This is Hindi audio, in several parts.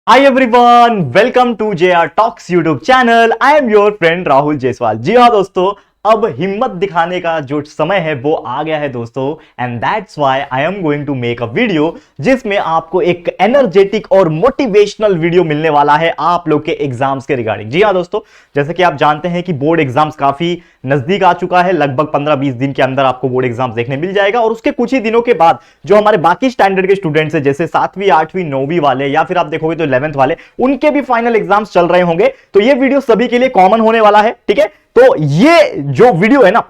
Hi everyone, welcome to JR Talks YouTube channel. I am your friend Rahul Jaiswal. जी हाँ दोस्तों, अब हिम्मत दिखाने का जो समय है वो आ गया है दोस्तों, and that's why I am going to make a video जिसमें आपको एक एनर्जेटिक और मोटिवेशनल वीडियो मिलने वाला है आप लोग के एग्जाम्स के रिगार्डिंग। जी हाँ दोस्तों, जैसे कि आप जानते हैं कि बोर्ड एग्जाम्स काफी नजदीक आ चुका है। लगभग 15-20 दिन के अंदर आपको बोर्ड एग्जाम्स देखने मिल जाएगा, और उसके कुछ ही दिनों के बाद जो हमारे बाकी स्टैंडर्ड के स्टूडेंट्स हैं, जैसे 7वीं 8वीं 9वीं वाले, या फिर आप देखोगे तो 11th वाले, उनके भी फाइनल एग्जाम्स चल रहे होंगे। तो ये वीडियो सभी के लिए कॉमन होने वाला है, ठीक है। तो ये जो वीडियो है ना,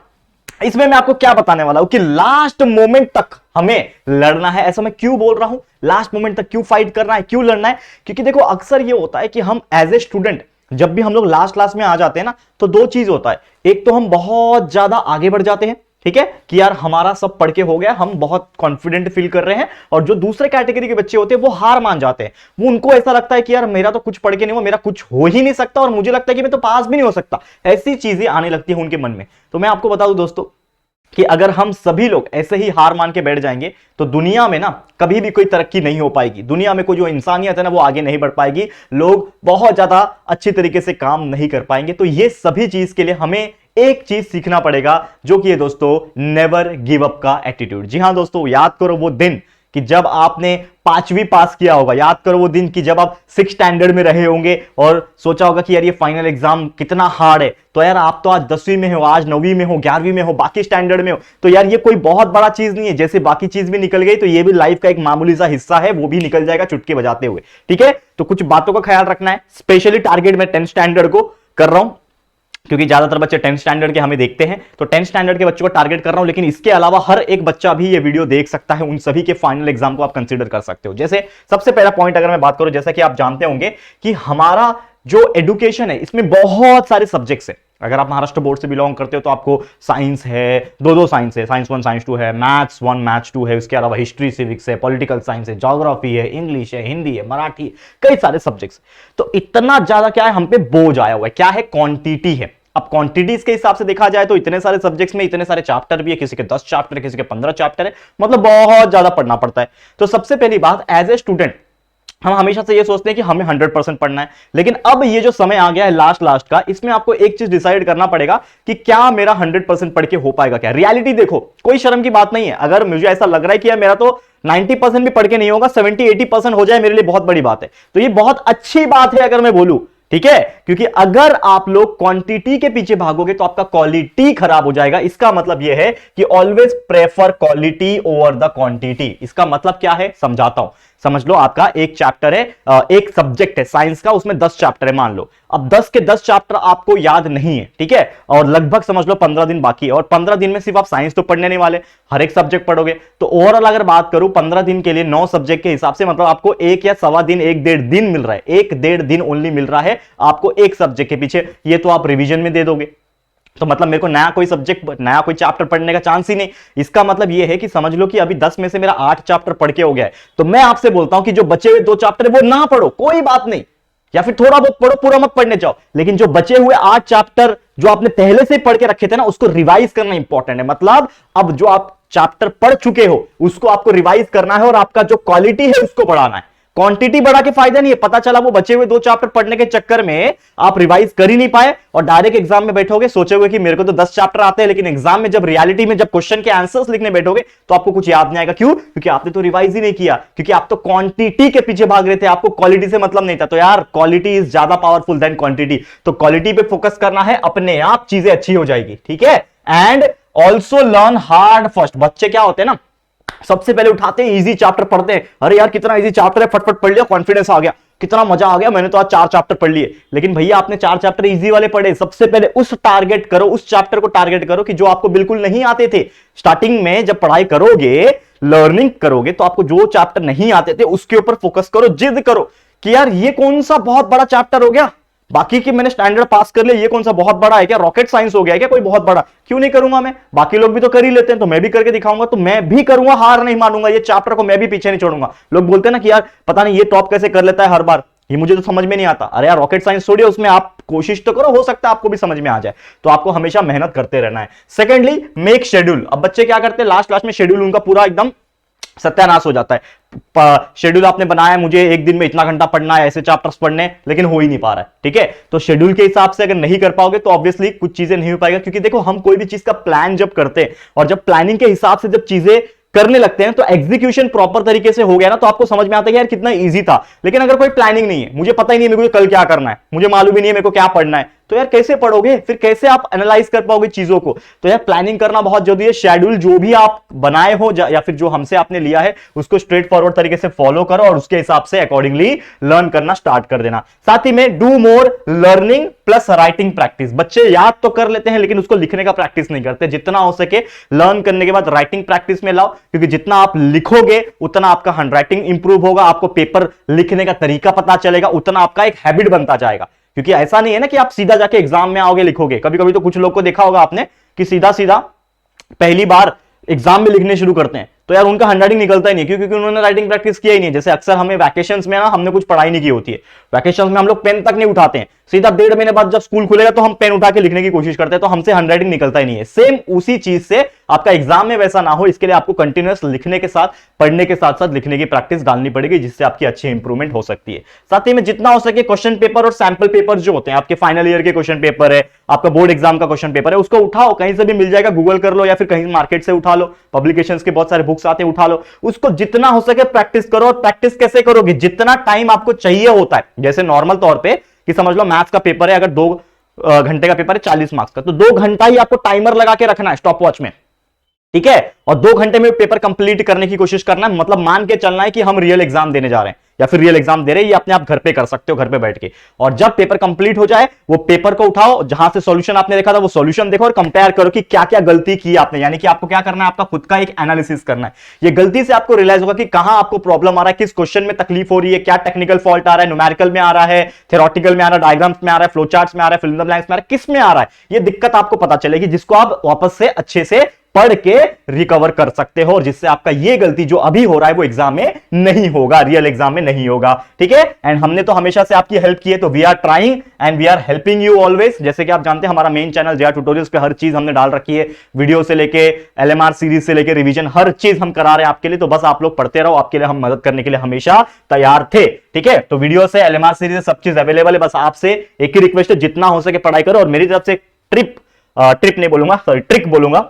इसमें मैं आपको क्या बताने वाला हूं कि लास्ट मोमेंट तक हमें लड़ना है। ऐसा मैं क्यों बोल रहा हूं, लास्ट मोमेंट तक क्यों फाइट करना है, क्यों लड़ना है? क्योंकि देखो, अक्सर ये होता है कि हम एज ए स्टूडेंट जब भी हम लोग लास्ट क्लास में आ जाते हैं ना, तो दो चीज होता है। एक तो हम बहुत ज्यादा आगे बढ़ जाते हैं, ठीक है, कि यार हमारा सब पढ़ के हो गया, हम बहुत कॉन्फिडेंट फील कर रहे हैं। और जो दूसरे कैटेगरी के बच्चे होते हैं वो हार मान जाते हैं। वो उनको ऐसा लगता है कि यार मेरा तो कुछ पढ़ के नहीं हुआ, मेरा कुछ हो ही नहीं सकता, और मुझे लगता है कि मैं तो पास भी नहीं हो सकता। ऐसी चीजें आने लगती है उनके मन में। तो मैं आपको बता दूं दोस्तों कि अगर हम सभी लोग ऐसे ही हार मान के बैठ जाएंगे तो दुनिया में ना कभी भी कोई तरक्की नहीं हो पाएगी। दुनिया में कोई जो इंसानियत है ना, वो आगे नहीं बढ़ पाएगी। लोग बहुत ज्यादा अच्छी तरीके से काम नहीं कर पाएंगे। तो ये सभी चीज के लिए हमें एक चीज सीखना पड़ेगा, जो कि है दोस्तों नेवर गिव अप का एटीट्यूड। जी हां दोस्तों, याद करो वो दिन कि जब आपने 5वीं पास किया होगा। याद करो वो दिन कि जब आप 6 स्टैंडर्ड में रहे होंगे और सोचा होगा कि यार ये फाइनल एग्जाम कितना हार्ड है। तो यार आप तो आज 10वीं में हो, आज 9वीं में हो, 11वीं में हो, बाकी स्टैंडर्ड में हो। तो यार ये कोई बहुत बड़ा चीज नहीं है। जैसे बाकी चीज भी निकल गई, तो ये भी लाइफ का एक मामूली सा हिस्सा है, वो भी निकल जाएगा चुटकी बजाते हुए, ठीक है। तो कुछ बातों का ख्याल रखना है। स्पेशली टारगेट मैं 10th स्टैंडर्ड को कर रहा हूं, क्योंकि ज्यादातर बच्चे 10th स्टैंडर्ड के हमें देखते हैं। तो 10th स्टैंडर्ड के बच्चों को टारगेट कर रहा हूं, लेकिन इसके अलावा हर एक बच्चा भी ये वीडियो देख सकता है। उन सभी के फाइनल एग्जाम को आप कंसीडर कर सकते हो। जैसे सबसे पहला पॉइंट अगर मैं बात करूं, जैसा कि आप जानते होंगे कि हमारा जो एजुकेशन है इसमें बहुत सारे सब्जेक्ट्स है। अगर आप महाराष्ट्र बोर्ड से बिलोंग करते हो तो आपको साइंस है, दो साइंस है, साइंस 1 साइंस 2 है, मैथ्स 1 मैथ्स 2 है, उसके अलावा हिस्ट्री सिविक्स है, पॉलिटिकल साइंस है, ज्योग्राफी है, इंग्लिश है, हिंदी है, मराठी, कई सारे सब्जेक्ट्स। तो इतना ज्यादा क्या है हम पे बोझ आया हुआ है, क्या है, क्वांटिटी है। अब क्वांटिटीज के हिसाब से देखा जाए तो इतने सारे सब्जेक्ट्स में इतने सारे चैप्टर भी है, किसी के 10 चैप्टर है, किसी के 15 चैप्टर है, मतलब बहुत ज्यादा पढ़ना पड़ता है। तो सबसे पहली बात, एज ए स्टूडेंट हम हमेशा से ये सोचते हैं कि हमें 100% पढ़ना है। लेकिन अब ये जो समय आ गया है लास्ट का, इसमें आपको एक चीज डिसाइड करना पड़ेगा कि क्या मेरा 100% पढ़ के हो पाएगा क्या। रियलिटी देखो, कोई शर्म की बात नहीं है। अगर मुझे ऐसा लग रहा है कि यार मेरा तो 90% भी पढ़ के नहीं होगा, 70-80% हो जाए, मेरे लिए बहुत बड़ी बात है। तो ये बहुत अच्छी बात है अगर मैं बोलूं, ठीक है। क्योंकि अगर आप लोग क्वांटिटी के पीछे भागोगे तो आपका क्वालिटी खराब हो जाएगा। इसका मतलब यह है कि always prefer quality over the quantity. इसका मतलब क्या है, समझाता हूं, समझ लो। आपका एक चैप्टर है, एक सब्जेक्ट है साइंस का, उसमें 10 चैप्टर है मान लो। अब 10 के 10 चैप्टर आपको याद नहीं है, ठीक है, और लगभग समझ लो 15 दिन बाकी है। और 15 दिन में सिर्फ आप साइंस तो पढ़ने नहीं वाले, हर एक सब्जेक्ट पढ़ोगे। तो ओवरऑल अगर बात करूं 15 दिन के लिए 9 सब्जेक्ट के हिसाब से, मतलब आपको 1 या सवा दिन, 1-1.5 दिन मिल रहा है। 1-1.5 दिन ओनली मिल रहा है आपको एक सब्जेक्ट के पीछे। ये तो आप रिवीजन में दे दोगे, तो मतलब मेरे को नया कोई सब्जेक्ट, नया कोई चैप्टर पढ़ने का चांस ही नहीं। इसका मतलब यह है कि समझ लो कि अभी 10 में से मेरा 8 चैप्टर पढ़ के हो गया है। तो मैं आपसे बोलता हूं कि जो बचे हुए 2 चैप्टर है वो ना पढ़ो, कोई बात नहीं, या फिर थोड़ा बहुत पढ़ो, पूरा मत पढ़ने जाओ। लेकिन जो बचे हुए 8 चैप्टर जो आपने पहले से पढ़ के रखे थे ना, उसको रिवाइज करना इंपॉर्टेंट है। मतलब अब जो आप चैप्टर पढ़ चुके हो उसको आपको रिवाइज करना है, और आपका जो क्वालिटी है उसको बढ़ाना है। क्वांटिटी बढ़ा के फायदा नहीं है। पता चला वो बचे हुए 2 चैप्टर पढ़ने के चक्कर में आप रिवाइज कर ही नहीं पाए, और डायरेक्ट एग्जाम में बैठोगे, सोचोगे कि मेरे को तो 10 चैप्टर आते हैं, लेकिन एग्जाम में जब रियलिटी में जब क्वेश्चन के आंसर्स लिखने बैठोगे तो आपको कुछ याद नहीं आएगा। क्यों? क्योंकि आपने तो रिवाइज ही नहीं किया, क्योंकि आप तो क्वांटिटी के पीछे भाग रहे थे, आपको क्वालिटी से मतलब नहीं था। तो यार क्वालिटी इज ज्यादा पावरफुल देन क्वांटिटी। तो क्वालिटी पे फोकस करना है, अपने आप चीजें अच्छी हो जाएगी, ठीक है। And also learn hard first. बच्चे क्या होते हैं ना, सबसे पहले उठाते हैं इजी चैप्टर पढ़ते हैं। अरे यार कितना इजी चैप्टर है, फटफट पढ़ लिया, कॉन्फिडेंस आ गया, कितना मजा आ गया, मैंने तो आज 4 चैप्टर पढ़ लिए। लेकिन भैया आपने 4 चैप्टर इजी वाले पढ़े। सबसे पहले उस टारगेट करो, उस चैप्टर को टारगेट करो कि जो आपको बिल्कुल नहीं आते थे। स्टार्टिंग में जब पढ़ाई करोगे, लर्निंग करोगे, तो आपको जो चैप्टर नहीं आते थे उसके ऊपर फोकस करो, जिद करो कि यार ये कौन सा बहुत बड़ा चैप्टर हो गया, बाकी की मैंने स्टैंडर्ड पास कर लिया, ये कौन सा बहुत बड़ा है क्या, रॉकेट साइंस हो गया क्या कोई बहुत बड़ा, क्यों नहीं करूंगा मैं, बाकी लोग भी तो कर ही लेते हैं तो मैं भी करके दिखाऊंगा। तो मैं भी करूंगा, हार नहीं मानूंगा, ये चैप्टर को मैं भी पीछे नहीं छोड़ूंगा। लोग बोलते हैं ना कि यार पता नहीं ये टॉप कैसे कर लेता है हर बार, ये मुझे तो समझ में नहीं आता। अरे यार रॉकेट साइंस छोड़िए, उसमें आप कोशिश तो करो, हो सकता है आपको भी समझ में आ जाए। तो आपको हमेशा मेहनत करते रहना है। Secondly, make schedule. अब बच्चे क्या करते हैं, लास्ट में शेड्यूल उनका पूरा एकदम सत्यानाश हो जाता है। शेड्यूल आपने बनाया, मुझे एक दिन में इतना घंटा पढ़ना है, ऐसे चैप्टर्स पढ़ने, लेकिन हो ही नहीं पा रहा है। ठीक है, तो शेड्यूल के हिसाब से अगर नहीं कर पाओगे तो ऑब्वियसली कुछ चीजें नहीं हो पाएगा। क्योंकि देखो, हम कोई भी चीज का प्लान जब करते हैं और जब प्लानिंग के हिसाब से जब चीजें करने लगते हैं तो एग्जीक्यूशन प्रॉपर तरीके से हो गया ना, तो आपको समझ में आता है कि यार कितना इजी था। लेकिन अगर कोई प्लानिंग नहीं है, मुझे पता ही नहीं है मेरे को कल क्या करना है, मुझे मालूम ही नहीं है मेरे को क्या पढ़ना है, तो यार कैसे पढ़ोगे, फिर कैसे आप एनालाइज कर पाओगे चीजों को। तो यार प्लानिंग करना बहुत जरूरी है। शेड्यूल जो भी आप बनाए हो या फिर जो हमसे आपने लिया है उसको स्ट्रेट फॉरवर्ड तरीके से फॉलो करो और उसके हिसाब से अकॉर्डिंगली लर्न करना स्टार्ट कर देना। साथ ही में do more learning plus writing practice. बच्चे याद तो कर लेते हैं लेकिन उसको लिखने का प्रैक्टिस नहीं करते। जितना हो सके लर्न करने के बाद राइटिंग प्रैक्टिस में लाओ, क्योंकि जितना आप लिखोगे उतना आपका हैंडराइटिंग इंप्रूव होगा, आपको पेपर लिखने का तरीका पता चलेगा, उतना आपका एक हैबिट बनता जाएगा। क्योंकि ऐसा नहीं है ना कि आप सीधा जाके एग्जाम में आओगे लिखोगे। कभी कभी तो कुछ लोग को देखा होगा आपने कि सीधा सीधा पहली बार एग्जाम में लिखने शुरू करते हैं, तो यार उनका हैंडराइटिंग निकलता ही नहीं, क्योंकि उन्होंने राइटिंग प्रैक्टिस किया ही नहीं। जैसे अक्सर हमें वैकेशंस में ना, हमने कुछ पढ़ाई नहीं की होती है, वैकेशंस में हम लोग पेन तक नहीं उठाते हैं, सीधा 1.5 महीने बाद जब स्कूल खुलेगा तो हम पेन उठा के लिखने की कोशिश करते हैं, तो हमसे हैंडराइटिंग निकलता ही नहीं है। सेम उसी चीज से आपका एग्जाम में वैसा ना हो, इसके लिए आपको कंटिन्यूअस लिखने के साथ, पढ़ने के साथ साथ लिखने की प्रैक्टिस डालनी पड़ेगी, जिससे आपकी अच्छी इंप्रूवमेंट हो सकती है। साथ ही में जितना हो सके क्वेश्चन पेपर और सैंपल पेपर जो होते हैं, आपके फाइनल ईयर के क्वेश्चन पेपर है, आपका बोर्ड एग्जाम का क्वेश्चन पेपर है, उसको उठाओ, कहीं से भी मिल जाएगा, गूगल कर लो या फिर कहीं मार्केट से उठा लो, पब्लिकेशंस के बहुत सारे बुक्स आते हैं, उठा लो, उसको जितना हो सके प्रैक्टिस करो। और प्रैक्टिस कैसे करोगे, जितना टाइम आपको चाहिए होता है। जैसे नॉर्मल तौर पे कि समझ लो मैथ्स का पेपर है, अगर 2 घंटे का पेपर है 40 मार्क्स का, तो 2 घंटा ही आपको टाइमर लगा के रखना है स्टॉप वॉच में। ठीक है, और 2 घंटे में पेपर कंप्लीट करने की कोशिश करना है। मतलब मान के चलना है कि हम रियल एग्जाम देने जा रहे हैं या फिर रियल एग्जाम दे रहे हैं, ये अपने आप घर पे कर सकते हो, घर पे बैठ के। और जब पेपर कंप्लीट हो जाए, वो पेपर को उठाओ, जहां से सॉल्यूशन आपने देखा था वो सॉल्यूशन देखो और कंपेयर करो कि क्या क्या गलती की आपने। यानी कि आपको क्या करना है, आपका खुद का एक एनालिसिस करना है। ये गलती से आपको रियलाइज होगा कि कहां आपको प्रॉब्लम आ रहा है, किस क्वेश्चन में तकलीफ हो रही है, क्या टेक्निकल फॉल्ट आ रहा है, न्यूमेरिकल में आ रहा है, थ्योरेटिकल में आ रहा है, डायग्राम्स में आ रहा है, फ्लो चार्ट्स में आ रहा है, फिल इन द ब्लैंक्स में आ रहा है, किस में आ रहा है। ये दिक्कत आपको पता चलेगी, जिसको आप वापस से अच्छे से पढ़ के रिकवर कर सकते हो, और जिससे आपका ये गलती जो अभी हो रहा है वो एग्जाम में नहीं होगा, रियल एग्जाम में नहीं होगा। ठीक है, एंड हमने तो हमेशा से आपकी हेल्प की है, तो we are trying and we are helping you always. जैसे कि आप जानते हैं हमारा मेन चैनल जेआर ट्यूटोरियल्स पे हर चीज हमने डाल रखी है, वीडियो से लेके एलएमआर सीरीज से लेके रिवीजन, हर चीज हम करा रहे हैं आपके लिए। तो बस आप लोग पढ़ते रहो, आपके लिए हम मदद करने के लिए हमेशा तैयार थे। ठीक है, तो वीडियो से एलएमआर सीरीज सब चीज अवेलेबल है। बस आपसे एक ही रिक्वेस्ट है, जितना हो सके पढ़ाई करो। और मेरी तरफ से ट्रिक नहीं बोलूंगा, सॉरी ट्रिक बोलूंगा,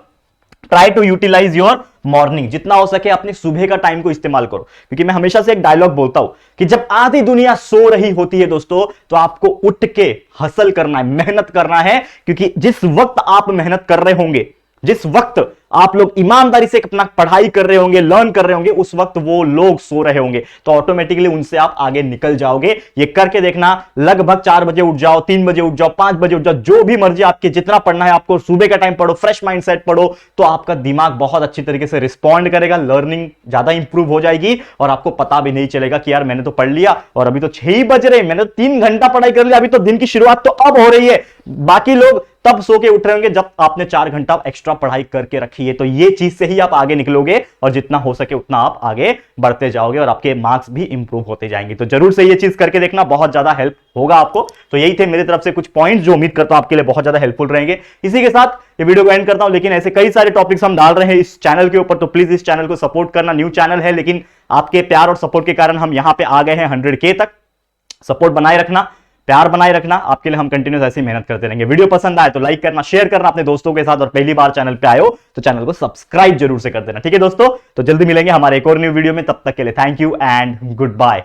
try to utilize your morning. जितना हो सके अपने सुबह का टाइम को इस्तेमाल करो। क्योंकि मैं हमेशा से एक डायलॉग बोलता हूं कि जब आधी दुनिया सो रही होती है दोस्तों, तो आपको उठ के हसल करना है, मेहनत करना है। क्योंकि जिस वक्त आप मेहनत कर रहे होंगे, जिस वक्त आप लोग ईमानदारी से अपना पढ़ाई कर रहे होंगे, लर्न कर रहे होंगे, उस वक्त वो लोग सो रहे होंगे, तो ऑटोमेटिकली उनसे आप आगे निकल जाओगे। ये करके देखना, लगभग 4 बजे उठ जाओ, 3 बजे उठ जाओ, 5 बजे उठ जाओ, जो भी मर्जी आपके, जितना पढ़ना है आपको, सुबह का टाइम पढ़ो, फ्रेश माइंडसेट पढ़ो, तो आपका दिमाग बहुत अच्छी तरीके से रिस्पॉन्ड करेगा, लर्निंग ज्यादा इंप्रूव हो जाएगी और आपको पता भी नहीं चलेगा कि यार मैंने तो पढ़ लिया और अभी तो 6 ही बज रहे, मैंने तो 3 घंटा पढ़ाई कर लिया, अभी तो दिन की शुरुआत तो अब हो रही है। बाकी लोग तब सो के उठ रहे होंगे जब आपने 4 घंटा एक्स्ट्रा पढ़ाई करके रखी है। तो ये चीज से ही आप आगे निकलोगे और जितना हो सके उतना आप आगे बढ़ते जाओगे और आपके मार्क्स भी इंप्रूव होते जाएंगे। तो जरूर से ये चीज करके देखना, बहुत ज्यादा हेल्प होगा आपको। तो यही थे मेरी तरफ से कुछ पॉइंट्स जो उम्मीद करता हूं आपके लिए बहुत ज्यादा हेल्पफुल रहेंगे। इसी के साथ ये वीडियो को एंड करता हूं, लेकिन ऐसे कई सारे टॉपिक्स हम डाल रहे हैं इस चैनल के ऊपर, तो प्लीज इस चैनल को सपोर्ट करना। न्यू चैनल है, लेकिन आपके प्यार और सपोर्ट के कारण हम यहां पे आ गए हैं 100K तक। सपोर्ट बनाए रखना, प्यार बनाए रखना, आपके लिए हम कंटिन्यूस ऐसी मेहनत करते रहेंगे। वीडियो पसंद आए तो लाइक करना, शेयर करना अपने दोस्तों के साथ, और पहली बार चैनल पे आए हो तो चैनल को सब्सक्राइब जरूर से कर देना। ठीक है दोस्तों, तो जल्दी मिलेंगे हमारे एक और न्यू वीडियो में, तब तक के लिए thank you and good bye.